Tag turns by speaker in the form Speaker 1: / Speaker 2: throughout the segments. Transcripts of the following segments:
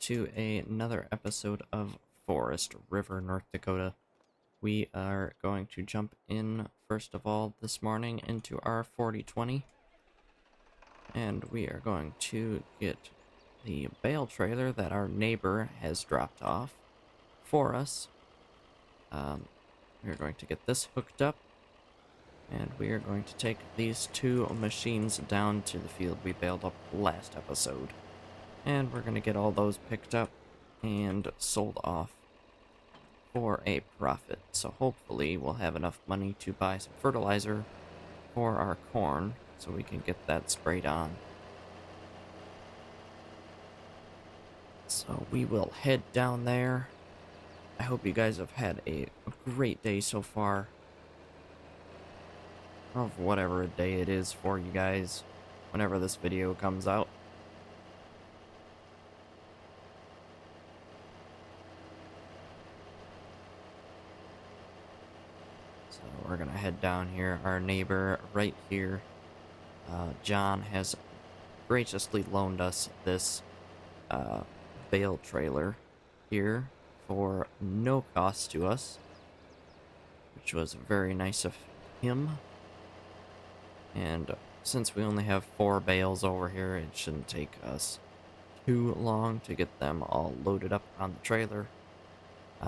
Speaker 1: to another episode of Forest River, North Dakota. We are going to jump in, first of all, this morning into our 4020. And we are going to get the bale trailer that our neighbor has dropped off for us. We're going to get this hooked up. And we are going to take these two machines down to the field we baled up last episode. And we're going to get all those picked up and sold off for a profit. So hopefully we'll have enough money to buy some fertilizer for our corn so we can get that sprayed on. So we will head down there. I hope you guys have had a great day so far. Of whatever day it is for you guys whenever this video comes out. So we're gonna head down here. Our neighbor right here, John, has graciously loaned us this bale trailer here for no cost to us, which was very nice of him. And since we only have 4 bales over here, it shouldn't take us too long to get them all loaded up on the trailer.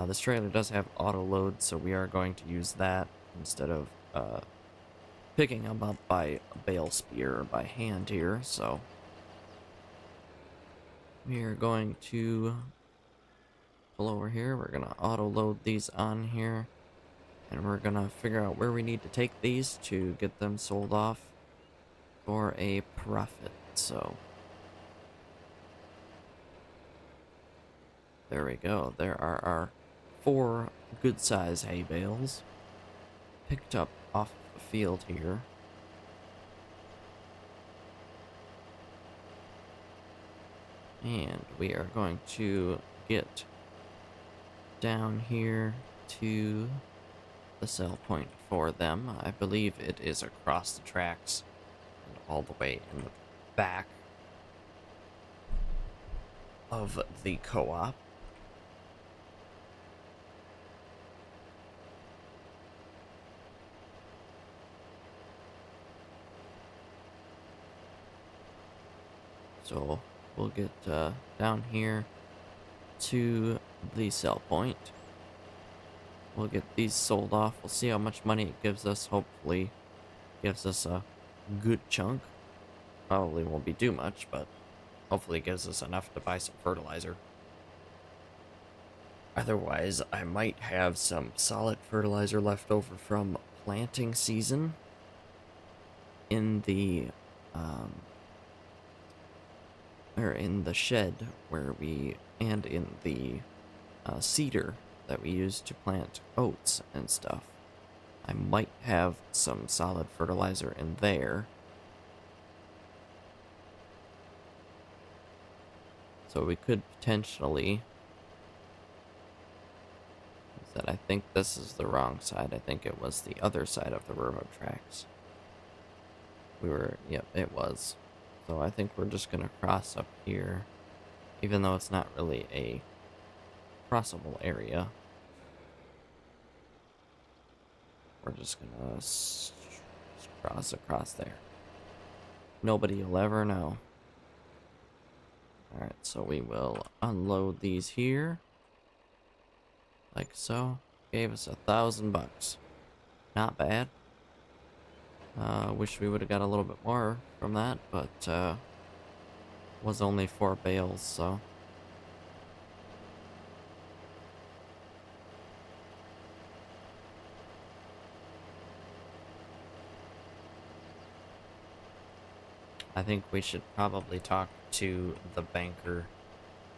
Speaker 1: This trailer does have auto load, so we are going to use that instead of picking them up by bale spear or by hand here. So we are going to pull over here. We're going to auto load these on here, and we're going to figure out where we need to take these to get them sold off for a profit. So there we go. There are our 4 good size hay bales picked up off the field here. And we are going to get down here to the sell point for them. I believe it is across the tracks and all the way in the back of the co-op. So we'll get down here to the sell point. We'll get these sold off. We'll see how much money it gives us. Hopefully gives us a good chunk. Probably won't be too much, but hopefully it gives us enough to buy some fertilizer. Otherwise, I might have some solid fertilizer left over from planting season in the in the shed where and in the cedar that we use to plant oats and stuff. I might have some solid fertilizer in there. So we could potentially... I think this is the wrong side. I think it was the other side of the railroad tracks. Yep, it was. So I think we're just going to cross up here, even though it's not really a crossable area. We're just going to cross across there. Nobody will ever know. Alright, so we will unload these here. Like so. Gave us $1,000. Not bad. Wish we would have got a little bit more from that, but was only 4 bales, so. I think we should probably talk to the banker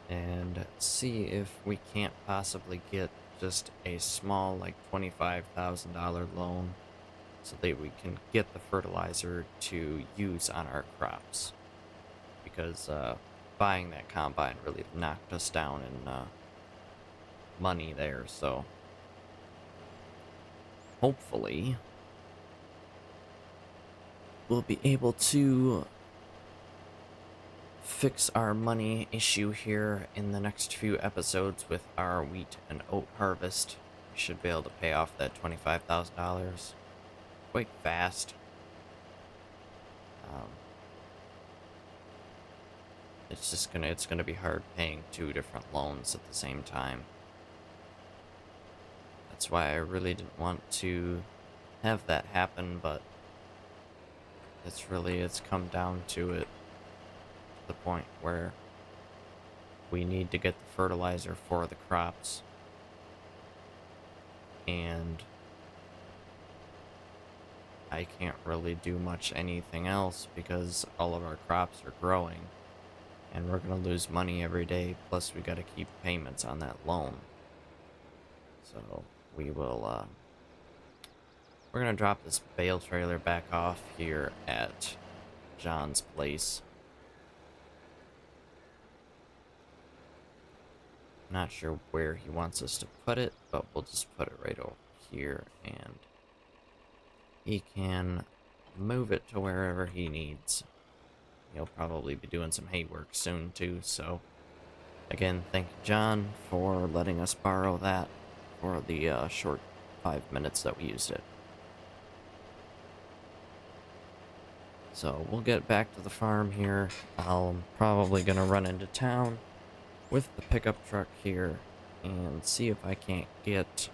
Speaker 1: and see if we can't possibly get just a small, like $25,000 loan so that we can get the fertilizer to use on our crops. Because buying that combine really knocked us down in money there, so hopefully we'll be able to fix our money issue here in the next few episodes with our wheat and oat harvest. We should be able to pay off that $25,000 quite fast. Um, it's gonna be hard paying two different loans at the same time. That's why I really didn't want to have that happen, but it's come down to it, to the point where we need to get the fertilizer for the crops, and I can't really do much anything else because all of our crops are growing and we're gonna lose money every day, plus we gotta keep payments on that loan. So we will we're gonna drop this bale trailer back off here at John's place. Not sure where he wants us to put it, but we'll just put it right over here, and he can move it to wherever he needs. He'll probably be doing some hay work soon too, so again, thank you, John, for letting us borrow that for the short 5 minutes that we used it. So we'll get back to the farm here. I'm probably gonna run into town with the pickup truck here and see if I can't get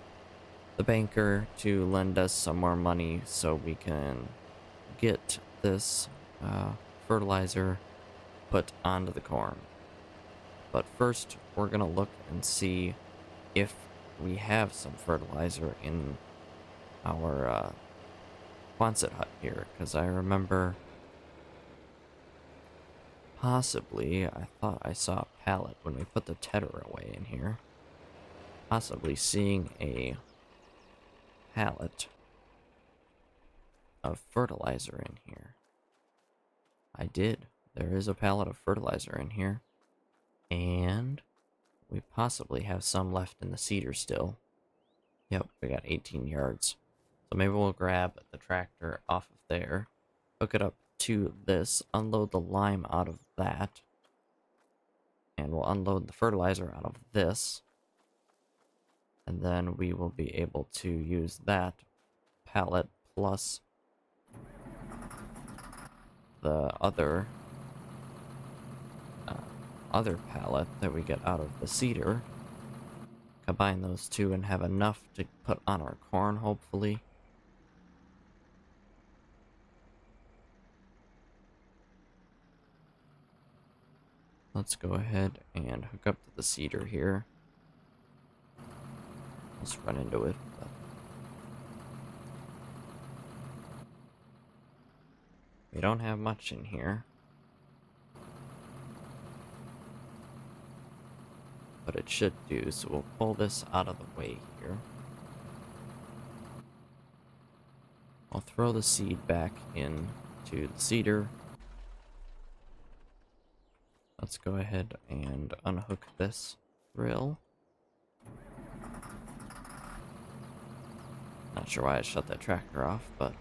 Speaker 1: the banker to lend us some more money so we can get this fertilizer put onto the corn. But first, we're gonna look and see if we have some fertilizer in our Quonset hut here, because I remember possibly, I thought I saw a pallet when we put the tedder away in here. Possibly seeing a pallet of fertilizer in here. I did. There is a pallet of fertilizer in here. And we possibly have some left in the cedar still. Yep, we got 18 yards. So maybe we'll grab the tractor off of there, hook it up to this, unload the lime out of that, and we'll unload the fertilizer out of this. And then we will be able to use that pallet plus the other pallet that we get out of the cedar. Combine those two and have enough to put on our corn, hopefully. Let's go ahead and hook up to the cedar here. Let's run into it. But we don't have much in here. But it should do, so we'll pull this out of the way here. I'll throw the seed back into the cedar. Let's go ahead and unhook this drill. Not sure why I shut that tractor off, but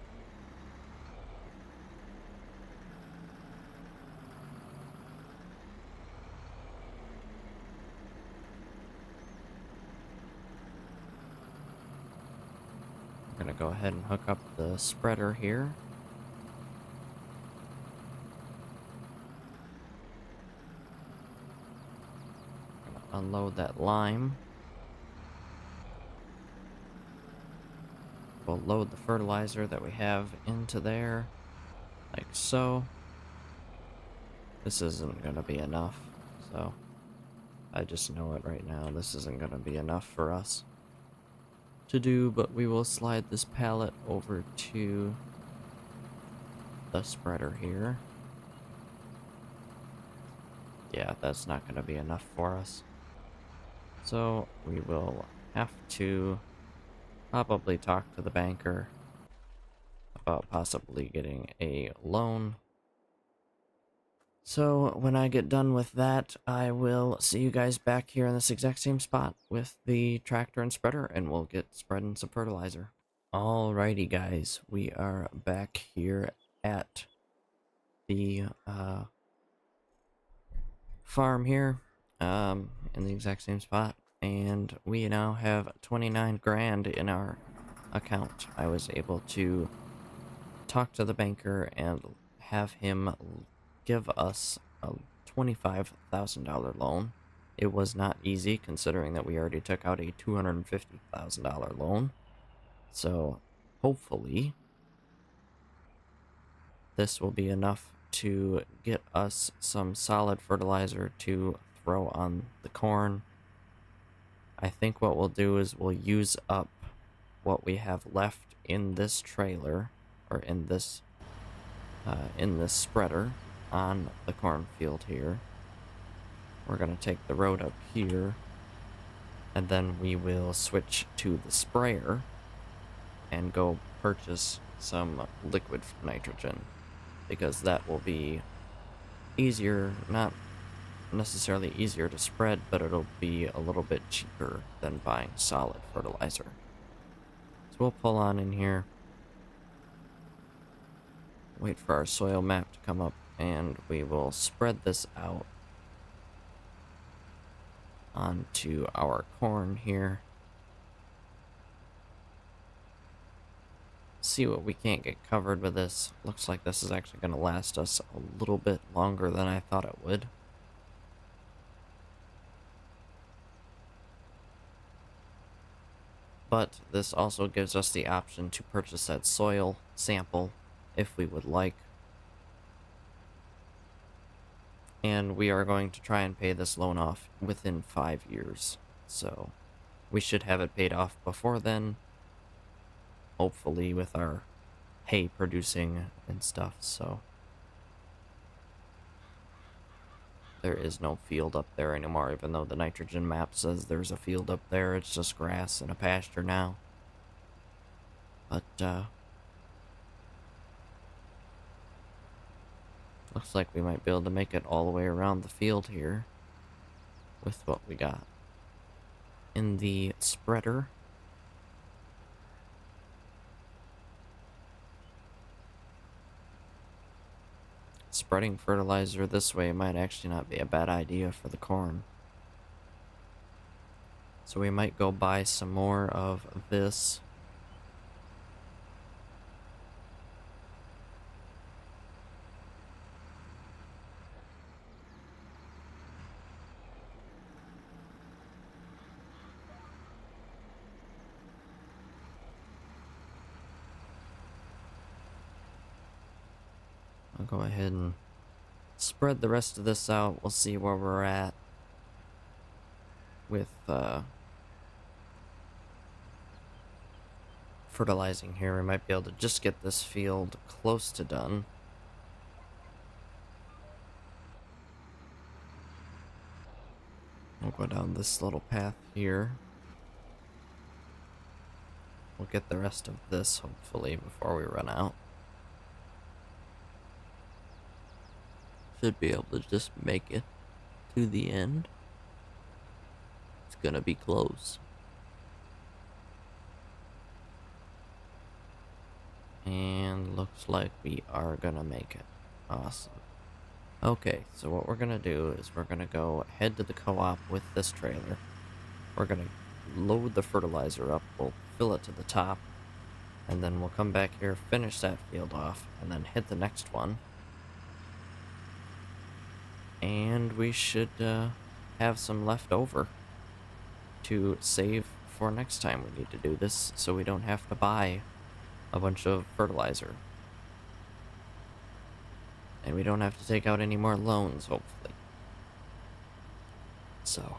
Speaker 1: I'm gonna go ahead and hook up the spreader here. Gonna unload that lime. We'll load the fertilizer that we have into there, like so. This isn't gonna be enough, so I just know it right now. This isn't gonna be enough for us to do, but we will slide this pallet over to the spreader here. Yeah, that's not gonna be enough for us. So we will have to probably talk to the banker about possibly getting a loan. So when I get done with that, I will see you guys back here in this exact same spot with the tractor and spreader, and we'll get spreading some fertilizer. Alrighty guys, we are back here at the farm here, in the exact same spot, and we now have 29 grand in our account. I was able to talk to the banker and have him give us a $25,000 loan. It was not easy considering that we already took out a $250,000 loan. So hopefully this will be enough to get us some solid fertilizer to throw on the corn. I think what we'll do is we'll use up what we have left in this trailer, or in this spreader on the cornfield here. We're gonna take the road up here, and then we will switch to the sprayer and go purchase some liquid nitrogen, because that will be easier, not necessarily easier to spread, but it'll be a little bit cheaper than buying solid fertilizer. So we'll pull on in here, wait for our soil map to come up, and we will spread this out onto our corn here. See what we can't get covered with this. Looks like this is actually going to last us a little bit longer than I thought it would. But this also gives us the option to purchase that soil sample if we would like. And we are going to try and pay this loan off within 5 years. So we should have it paid off before then. Hopefully with our hay producing and stuff, so. There is no field up there anymore, even though the nitrogen map says there's a field up there. It's just grass and a pasture now. But, looks like we might be able to make it all the way around the field here with what we got in the spreader. Spreading fertilizer this way might actually not be a bad idea for the corn. So we might go buy some more of this. I'll go ahead and spread the rest of this out. We'll see where we're at with fertilizing here. We might be able to just get this field close to done. We'll go down this little path here. We'll get the rest of this hopefully before we run out. Should be able to just make it to the end. It's gonna be close. And looks like we are gonna make it. Awesome. Okay, so what we're gonna do is we're gonna go head to the co-op with this trailer. We're gonna load the fertilizer up, we'll fill it to the top, and then we'll come back here, finish that field off, and then hit the next one. And we should have some left over to save for next time we need to do this, so we don't have to buy a bunch of fertilizer. And we don't have to take out any more loans, hopefully. So.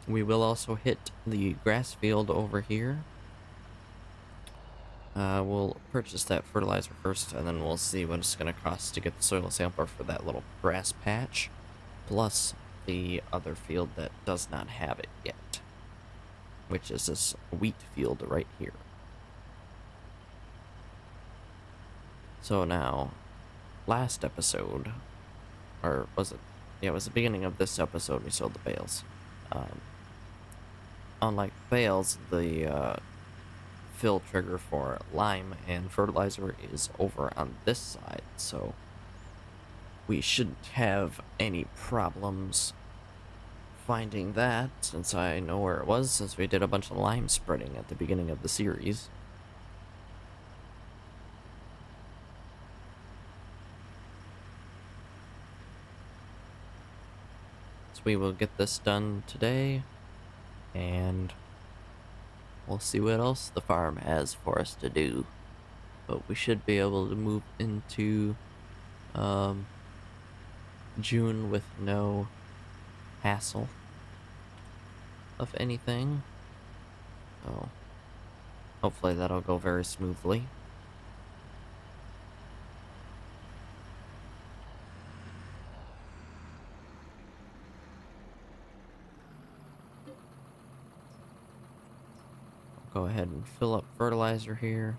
Speaker 1: We will also hit the grass field over here. We'll purchase that fertilizer first, and then we'll see what it's going to cost to get the soil sampler for that little grass patch, plus the other field that does not have it yet, which is this wheat field right here. So now, last episode, or was it? Yeah, it was the beginning of this episode we sold the bales. Unlike bales, the fill trigger for lime and fertilizer is over on this side, so we shouldn't have any problems finding that, since I know where it was, since we did a bunch of lime spreading at the beginning of the series. So we will get this done today, and we'll see what else the farm has for us to do. But we should be able to move into June with no hassle of anything. So hopefully that'll go very smoothly. I'll go ahead and fill up fertilizer here.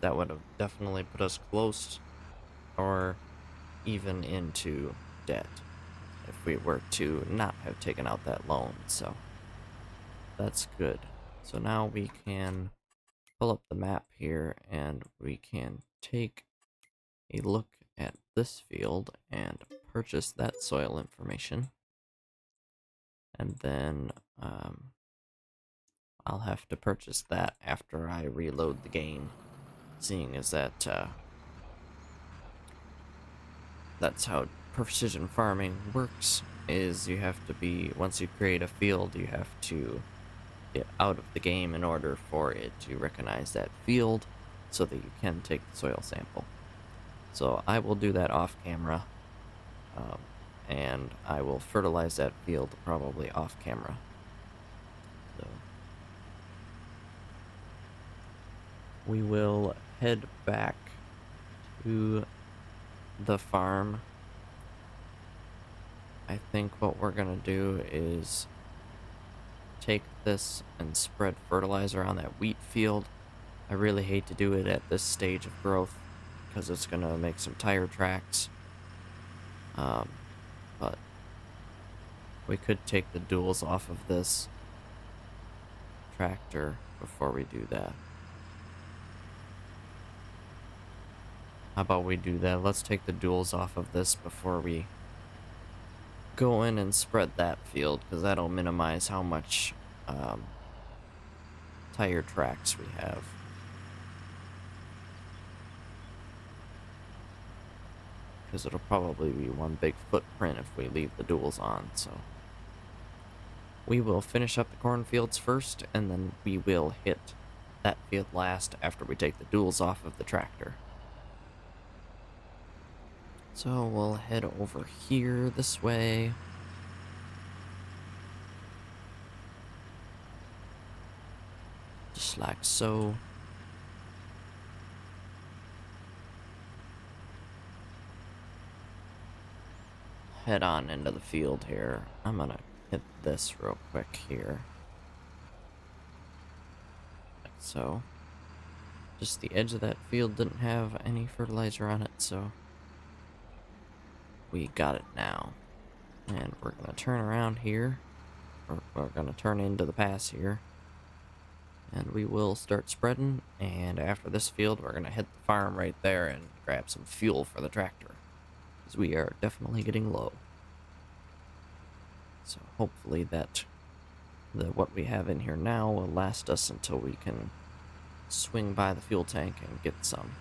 Speaker 1: That would have definitely put us close or even into debt if we were to not have taken out that loan, so that's good. So now we can pull up the map here and we can take a look at this field and purchase that soil information. And then I'll have to purchase that after I reload the game, seeing as that that's how precision farming works, is you have to be, once you create a field, you have to get out of the game in order for it to recognize that field so that you can take the soil sample. So I will do that off camera, and I will fertilize that field probably off camera. So we will head back to the farm. I think what we're gonna do is take this and spread fertilizer on that wheat field. I really hate to do it at this stage of growth because it's gonna make some tire tracks. But we could take the duals off of this tractor before we do that. How about we do that? Let's take the duals off of this before we go in and spread that field, because that'll minimize how much tire tracks we have. Because it'll probably be one big footprint if we leave the duals on, so we will finish up the cornfields first, and then we will hit that field last after we take the duals off of the tractor. So we'll head over here this way. Just like so. Head on into the field here. I'm gonna hit this real quick here. Like so. Just the edge of that field didn't have any fertilizer on it, so we got it now. And we're gonna turn around here, or we're gonna turn into the pass here, and we will start spreading. And after this field, we're gonna hit the farm right there and grab some fuel for the tractor, because we are definitely getting low. So hopefully that what we have in here now will last us until we can swing by the fuel tank and get some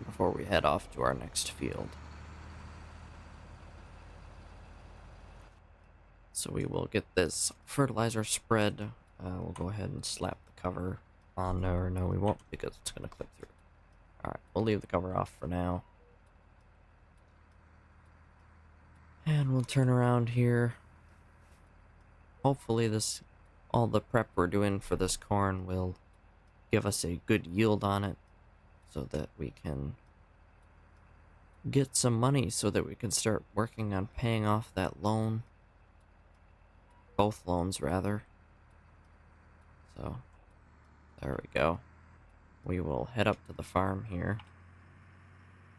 Speaker 1: before we head off to our next field. So we will get this fertilizer spread. We'll go ahead and slap the cover on there. Or no, we won't, because it's going to clip through. Alright, we'll leave the cover off for now. And we'll turn around here. Hopefully all the prep we're doing for this corn will give us a good yield on it, so that we can get some money, so that we can start working on paying off that loan. Both loans, rather. So, there we go. We will head up to the farm here.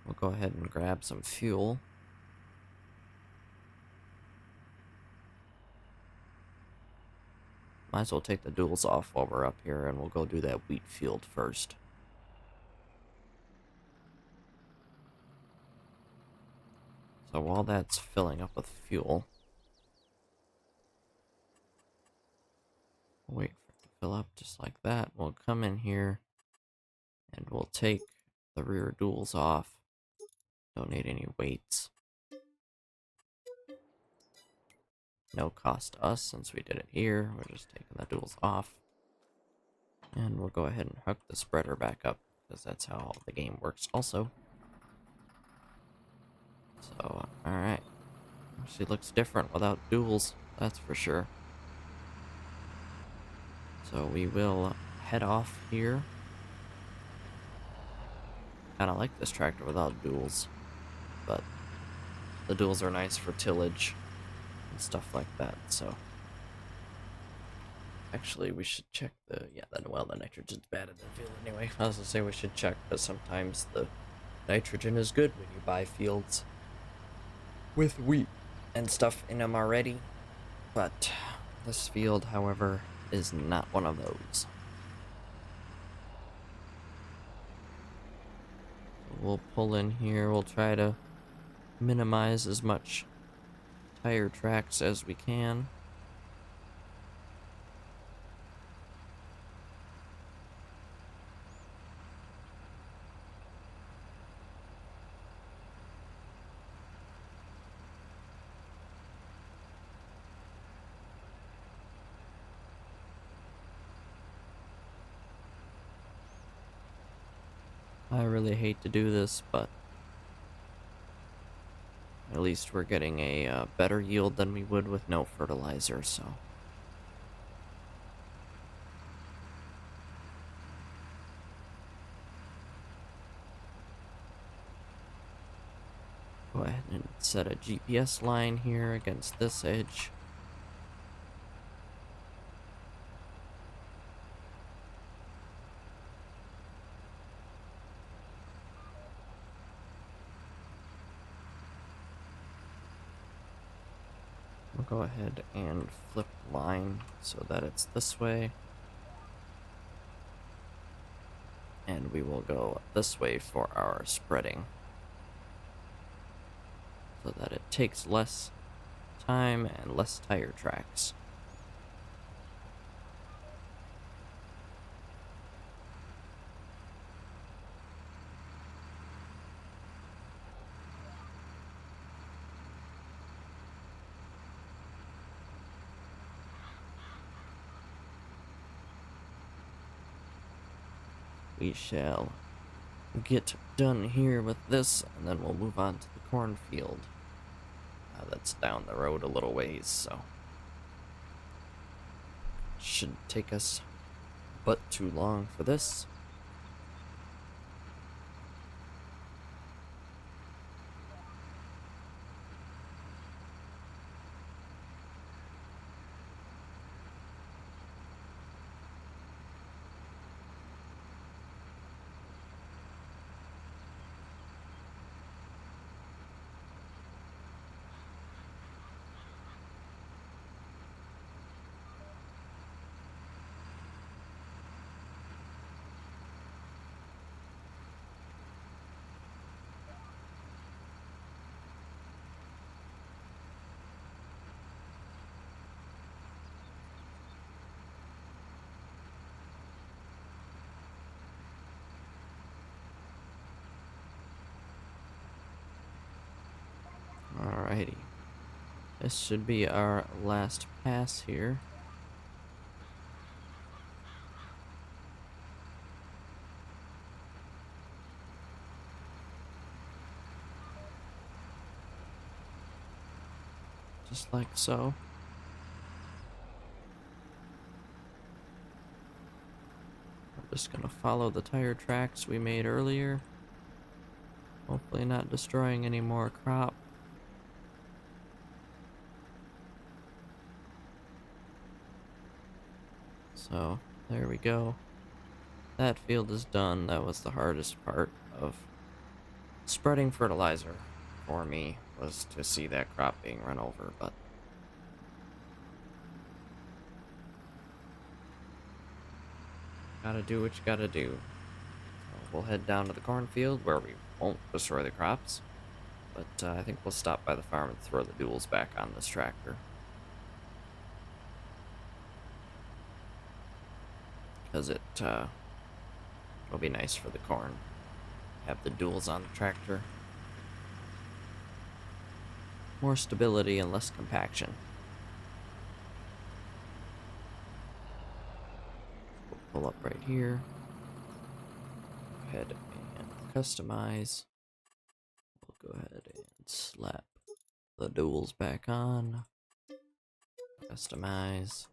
Speaker 1: We'll go ahead and grab some fuel. Might as well take the duals off while we're up here, and we'll go do that wheat field first. So while that's filling up with fuel, we'll wait for it to fill up just like that. We'll come in here, and we'll take the rear duals off. Don't need any weights. No cost to us since we did it here. We're just taking the duals off. And we'll go ahead and hook the spreader back up, because that's how the game works also. So, alright. She looks different without duals, that's for sure. So we will head off here. Kinda like this tractor without duals, but the duals are nice for tillage and stuff like that, so. Actually, we should check the, the nitrogen's bad in the field anyway. I was gonna say we should check, because sometimes the nitrogen is good when you buy fields with wheat and stuff in them already. But this field, however, is not one of those. So we'll pull in here, we'll try to minimize as much tire tracks as we can. I really hate to do this, but at least we're getting a better yield than we would with no fertilizer, so. Go ahead and set a GPS line here against this edge. We'll go ahead and flip line so that it's this way. And we will go this way for our spreading, so that it takes less time and less tire tracks. We shall get done here with this, and then we'll move on to the cornfield. That's down the road a little ways, so shouldn't take us but too long for this. Alrighty. This should be our last pass here. Just like so. We're just gonna follow the tire tracks we made earlier. Hopefully not destroying any more crop. So, there we go. That field is done. That was the hardest part of spreading fertilizer for me was to see that crop being run over, but gotta do what you gotta do. So we'll head down to the cornfield where we won't destroy the crops, but I think we'll stop by the farm and throw the duals back on this tractor. Because it'll be nice for the corn. Have the duals on the tractor. More stability and less compaction. We'll pull up right here. Go ahead and customize. We'll go ahead and slap the duals back on. Customize.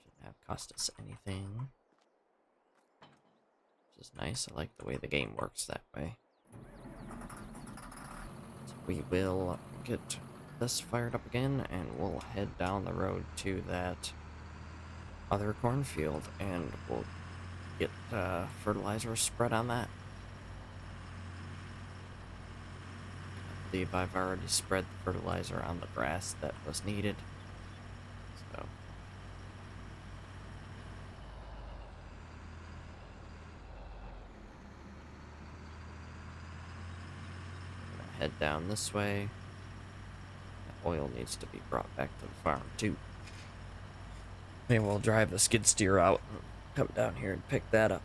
Speaker 1: Shouldn't have cost us anything. Which is nice. I like the way the game works that way. So we will get this fired up again, and we'll head down the road to that other cornfield, and we'll get fertilizer spread on that. I believe I've already spread the fertilizer on the grass that was needed. So we're gonna head down this way. That oil needs to be brought back to the farm too. Maybe we'll drive the skid steer out and come down here and pick that up.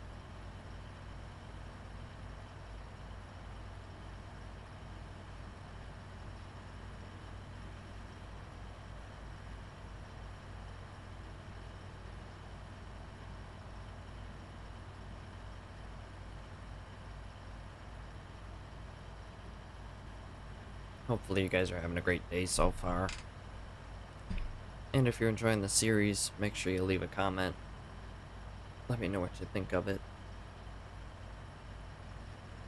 Speaker 1: Hopefully you guys are having a great day so far. And if you're enjoying the series, make sure you leave a comment. Let me know what you think of it.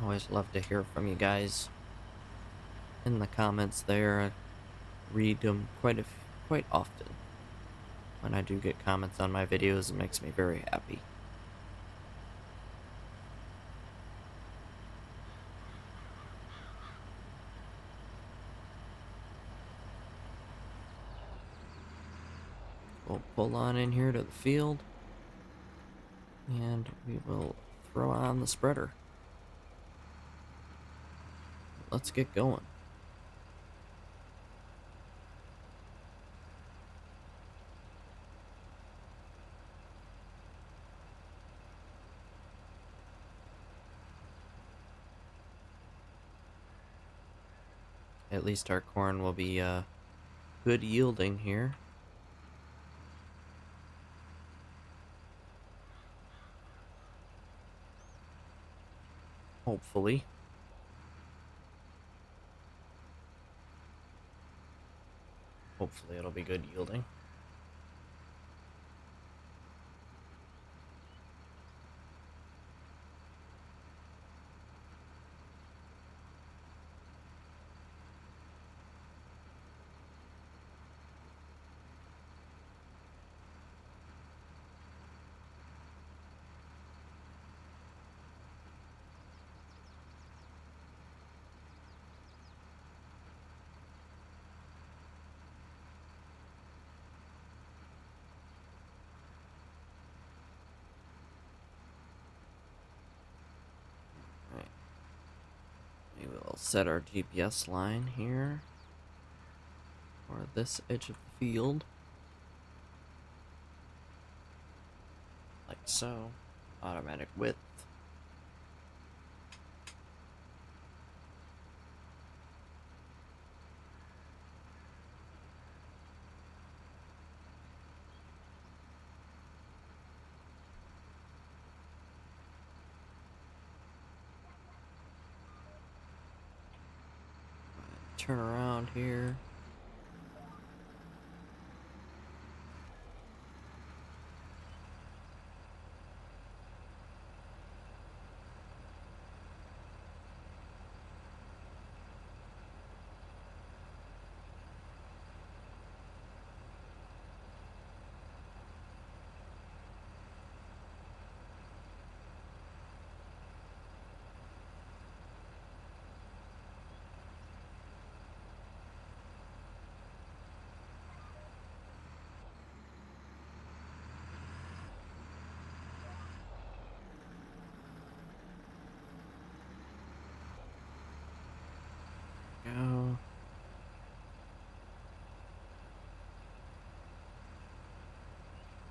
Speaker 1: Always love to hear from you guys in the comments there. I read them quite often. When I do get comments on my videos, it makes me very happy. We'll pull on in here to the field, and we will throw on the spreader. Let's get going. At least our corn will be good yielding here. Hopefully. Hopefully it'll be good yielding. We'll set our GPS line here for this edge of the field, like so. Automatic width. Turn around here.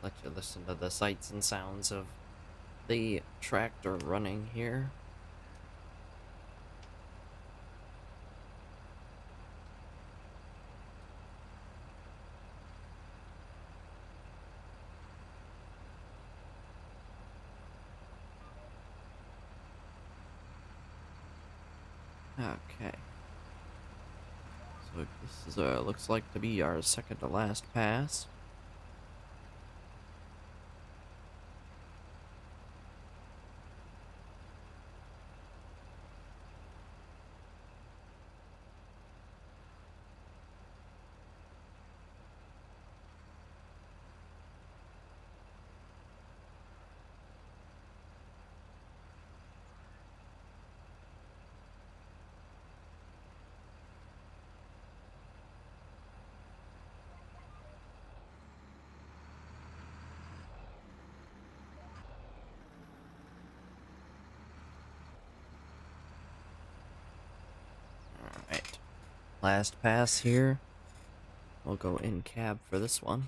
Speaker 1: let you listen to the sights and sounds of the tractor running here. Okay. So this is looks like to be our second to last pass. Alright. Last pass here. We'll go in cab for this one.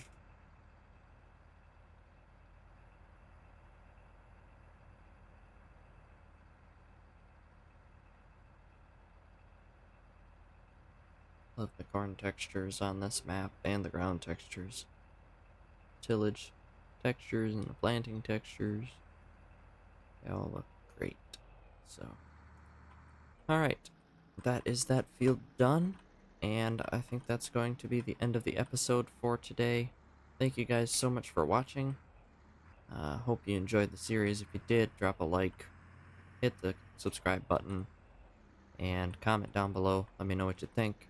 Speaker 1: Love the corn textures on this map and the ground textures. Tillage textures and the planting textures. They all look great. So, alright. That is that field done. And I think that's going to be the end of the episode for today. Thank you guys so much for watching. Hope you enjoyed the series. If you did, drop a like, hit the subscribe button, and comment down below. Let me know what you think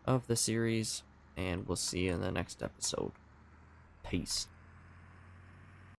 Speaker 1: of the series, and we'll see you in the next episode. Peace.